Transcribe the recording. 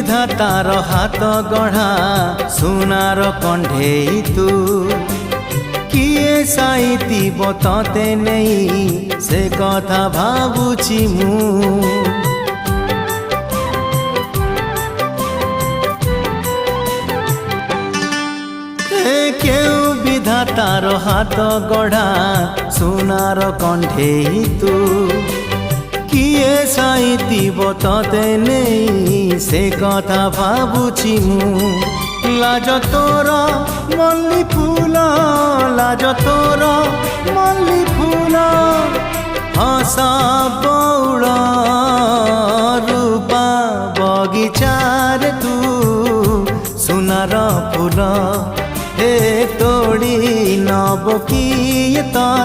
विधातार हाथ गढ़ा सुनार कंढेई तू किए साइतिब तते नहीं से कथा भाबुची मु केउ विधातार हाथ गढ़ा सुनार कंढेई तू किए साइतिब तते नहीं से कथा भाबुची मु लाज तोर मल्ली फूल लाज तोर मल्ली फूल हसा बौड़ रूपा बगीचार तू सुनार फूल हे तोड़ी नब किए